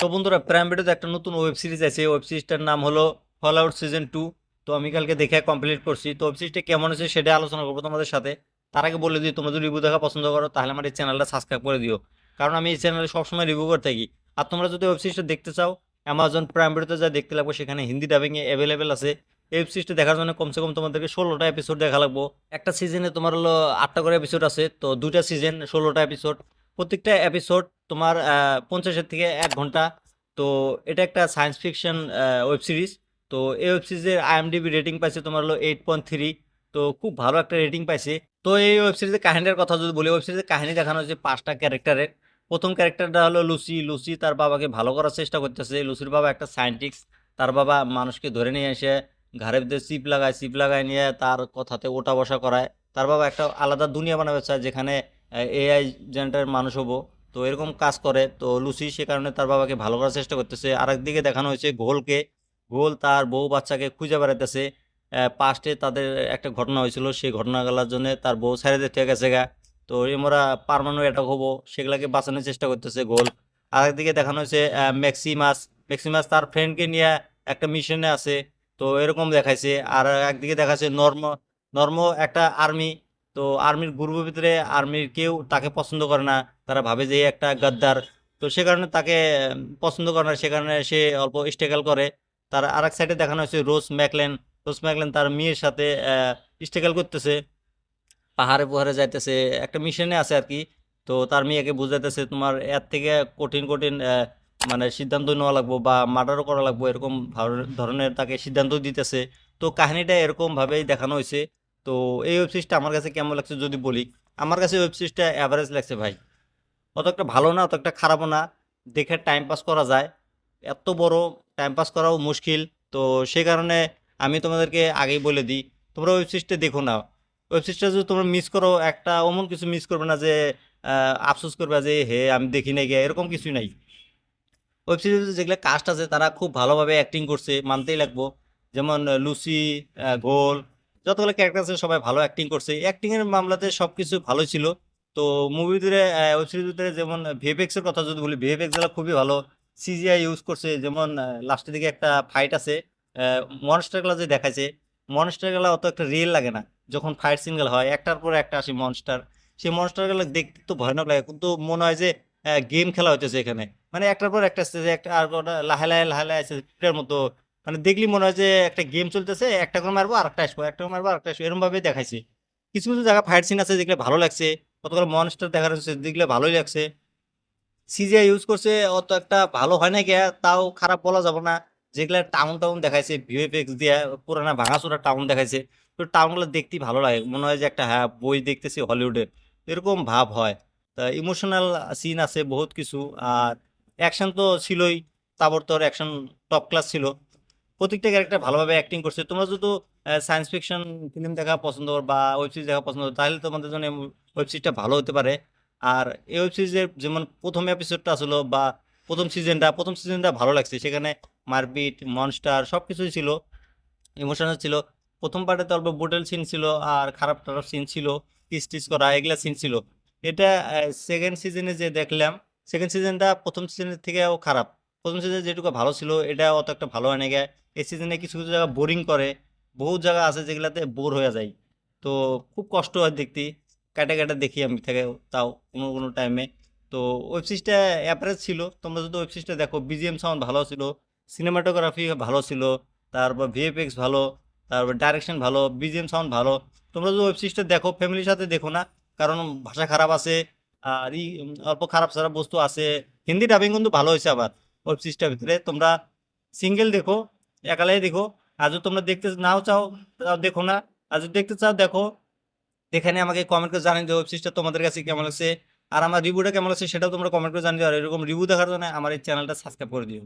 তো বন্ধুরা, প্রাইম ভিডিওতে একটা নতুন ওয়েব সিরিজ আছে। ওয়েব সিরিজটার নাম হলো ফলআউট সিজন 2। তো আমি কালকে দেখে কমপ্লিট করছি। তো ওয়েব সিরিজটা কেমন হয়েছে সেটা আলোচনা করবো তোমাদের সাথে। তার আগে বলে দিই, তোমরা যদি রিভিউ দেখা পছন্দ করো তাহলে আমার এই চ্যানেলটা সাবস্ক্রাইব করে দিও, কারণ আমি এই চ্যানেলে সবসময় রিভিউ করে থাকি। আর তোমরা যদি ওয়েব সিরিজটা দেখতে চাও, অ্যামাজন প্রাইম ভিডিওতে যা দেখতে লাগবে সেখানে হিন্দি ডাবিংয়ে অ্যাভেলেবেল আছে। এই ওয়েব সিরিজটা দেখার জন্য কমসে কম তোমাদেরকে 16টা এপিসোড দেখা লাগবো। একটা সিজনে তোমার হলো 8টা করে এপিসোড আছে, তো দুইটা সিজন 16টা এপিসোড। প্রত্যেকটা এপিসোড তোমার 50-এর থেকে 1 ঘন্টা। তো এটা একটা সায়েন্স ফিকশন ওয়েব সিরিজ। তো এই ওয়েব সিরিজের আইএমডিবি রেটিং পাইছে তোমার হলো 8.3। তো খুব ভালো একটা রেটিং পাইছে। তো এই ওয়েব সিরিজের কাহিনীর কথা যদি বলি, ওয়েব সিরিজের কাহিনী দেখানো হচ্ছে 5টা ক্যারেক্টারের। প্রথম ক্যারেক্টারটা হলো লুসি। লুসি তার বাবাকে ভালো করার চেষ্টা করতেছে। লুসির বাবা একটা সায়েন্টিস্ট। তার বাবা মানুষকে ধরে নিয়ে এসে ঘাড়ের ভিতরে চিপ লাগায় নিয়ে তার কথাতে ওঠা বসা করায়। তার বাবা একটা আলাদা দুনিয়া বানাবে চায়, যেখানে এআই জেনারেটেড মানুষ হবো। তো এরকম কাজ করে। তো লুসি সে কারণে তার বাবাকে ভালো করার চেষ্টা করতেছে। আর একদিকে দেখানো হয়েছে ঘোলকে। ঘোল তার বউ বাচ্চাকে খুঁজে বেড়াইতেছে। পাস্টে তাদের একটা ঘটনা হয়েছিল, সেই ঘটনাগুলোর জন্য তার বউ ছেড়ে দিতে গেছে গা। তো এমরা পারমাণবিক অ্যাটাক হবো, সেগুলাকে বাঁচানোর চেষ্টা করতেছে ঘোল। আর একদিকে দেখানো হয়েছে ম্যাক্সিমাস। ম্যাক্সিমাস তার ফ্রেন্ডকে নিয়ে একটা মিশনে আছে। তো এরকম দেখাইছে। আর একদিকে দেখাচ্ছে নর্ম। নর্ম একটা আর্মি। তো আর্মির গ্রুপের ভিতরে আর্মির কেউ তাকে পছন্দ করে না। তারা ভাবে যে এ একটা গাদ্দার। তো সে কারণে তাকে পছন্দ করে না, সে কারণে সে অল্প স্ট্রাগল করে। তার আরেক সাইডে দেখানো হয়েছে রোজ ম্যাকলেন। রোজ ম্যাকলেন তার মেয়ের সাথে স্ট্রাগল করতেছে, পাহাড়ে পাহাড়ে যাইতেছে, একটা মিশনে আছে আর কি। তো তার মেয়েকে বুঝাইতেছে তোমার এর থেকে কঠিন কঠিন মানে সিদ্ধান্ত নেওয়া লাগবো বা মার্ডারও করা লাগবো, এরকম ধরনের তাকে সিদ্ধান্ত দিতেছে। তো কাহিনীটা এরকম ভাবেই দেখানো হয়েছে। তো এই ওয়েব সিরিজটা আমার কাছে কেমন লাগছে যদি বলি, আমার কাছে ওয়েব সিরিজটা অ্যাভারেজ লাগছে ভাই। অত একটা ভালো না, অত একটা খারাপও না। দেখে টাইম পাস করা যায়। এত বড়, টাইম পাস করাও মুশকিল। তো সেই কারণে আমি তোমাদেরকে আগেই বলে দিই, তোমরা ওয়েব সিরিজটা দেখো না। ওয়েব সিরিজটা যদি তোমরা মিস করো, একটা অমন কিছু মিস করবে না যে আফসোস করবে যে হে আমি দেখি নাই গিয়ে, এরকম কিছুই নাই। ওয়েব সিরিজে যেগুলো কাস্ট আছে তারা খুব ভালোভাবে অ্যাক্টিং করছে, মানতেই লাগবো। যেমন লুসি, গোল, যতগুলো ক্যারেক্টার আছে সবাই ভালো অ্যাক্টিং করছে। অ্যাক্টিং এর মামলাতে সবকিছু ভালোই ছিল। তো মুভি ভিতরে, ওয়েব সিরিজ ভিতরে যেমন ভিএফএক্স এর কথা যদি বলি, ভিএফএক্স গুলো খুবই ভালো। সিজিআই ইউজ করছে, যেমন লাস্টের দিকে একটা ফাইট আছে, মনস্টার গুলো যে দেখাইছে, মনস্টার গুলো অত একটা রিয়েল লাগে না। যখন ফাইট সিঙ্গেল হয় একটার পর একটা আসে মনস্টার, সেই মনস্টার গুলো দেখতে তো ভয়ানক লাগে, কিন্তু মনে হয় যে গেম খেলা হইতেছে এখানে। মানে একটার পর একটা স্টেজে একটা, আর ওটা লাহে লাহে আছে পিটার মতো। মানে দেখলি মনে হয় যে একটা গেম চলতেছে, একটা করে মারবো আর একটা আসবো, একটা করে মারবো আর একটা আসবো, এরকম ভাবে দেখাইছে। কিছু কিছু জায়গা ফাইট সিন আছে যেগুলো ভালো লাগছে। কতগুলো মনস্টার দেখা যাচ্ছে যেগুলো ভালোই লাগছে। সিজিআই ইউজ করছে, অত একটা ভালো হয় না গিয়া, তাও খারাপ বলা যাব না। যেগুলা টাউন টাউন দেখাইছে ভিএফএক্স দিয়া, পুরানা ভাঙাচোরা টাউন দেখাইছে। তো টাউনগুলো দেখতে ভালো লাগে, মনে হয় যে একটা হ্যাঁ বই দেখতেছি হলিউডের, এরকম ভাব হয়। তা ইমোশনাল সিন আছে বহুত কিছু। আর অ্যাকশন তো ছিলই, তাবড়তোড় অ্যাকশন, টপ ক্লাস ছিল। প্রত্যেকটা ক্যারেক্টার ভালোভাবে অ্যাক্টিং করছে। তোমরা যদি সায়েন্স ফিকশন ফিল্ম দেখা পছন্দ করো বা ওয়েব সিরিজ দেখা পছন্দ করো, তাহলে তোমাদের জন্য ওয়েব সিরিজটা ভালো হতে পারে। আর এই ওয়েব সিরিজের যেমন প্রথম এপিসোডটা আসলো বা প্রথম সিজনটা ভালো লাগছে। সেখানে মারপিট, মনস্টার সব কিছুই ছিল, ইমোশনাল ছিল। প্রথম পার্টে তো অল্প ব্রুটাল সিন ছিল, আর খারাপ খারাপ সিন ছিল, কিস টিস করা এগুলা সিন ছিল। এটা সেকেন্ড সিজনে যে দেখলাম, সেকেন্ড সিজনটা প্রথম সিজনের থেকেও খারাপ। প্রথম সিজনে যেটুকু ভালো ছিল এটা অত একটা ভালো হয় না গিয়া। এই সিজনে কিছু কিছু জায়গা বোরিং করে। বহুত জায়গা আছে যেগুলাতে বোর হয়ে যায়। তো খুব কষ্ট হয় দেখতে। কাটা কাটা দেখি আমি থেকে, তাও কোনো কোনো টাইমে। তো ওয়েব সিরিজটা অ্যাভারেজ ছিল। তোমরা যদি ওয়েব সিরিজটা দেখো, বিজিএম সাউন্ড ভালো ছিল, সিনেমাটোগ্রাফি ভালো ছিল, তারপর ভিএফএক্স ভালো, তারপর ডাইরেকশন ভালো, বিজিএম সাউন্ড ভালো। তোমরা যদি ওয়েব সিরিজটা দেখো ফ্যামিলির সাথে দেখো না, কারণ ভাষা খারাপ আছে। আর অল্প খারাপ সারাপ বস্তু আছে। হিন্দি ডাবিং কিন্তু ভালো হয়েছে আবার ওয়েব সিরিজটার ভিতরে। তোমরা সিঙ্গেল দেখো, একালাই দেখো। আর যদি তোমরা দেখতে নাও চাও, তাও দেখো না। আর যদি দেখতে চাও দেখো। এখানে আমাকে কমেন্ট করে জানিয়ে দিও ওয়েব সিরিজটা তোমাদের কাছে কেমন লাগছে। আর আমার রিভিউটা কেমন লাগছে সেটাও তোমরা কমেন্ট করে জানিয়ে দিও। আর এরকম রিভিউ দেখার জন্য আমার এই চ্যানেলটা সাবস্ক্রাইব করে দিও।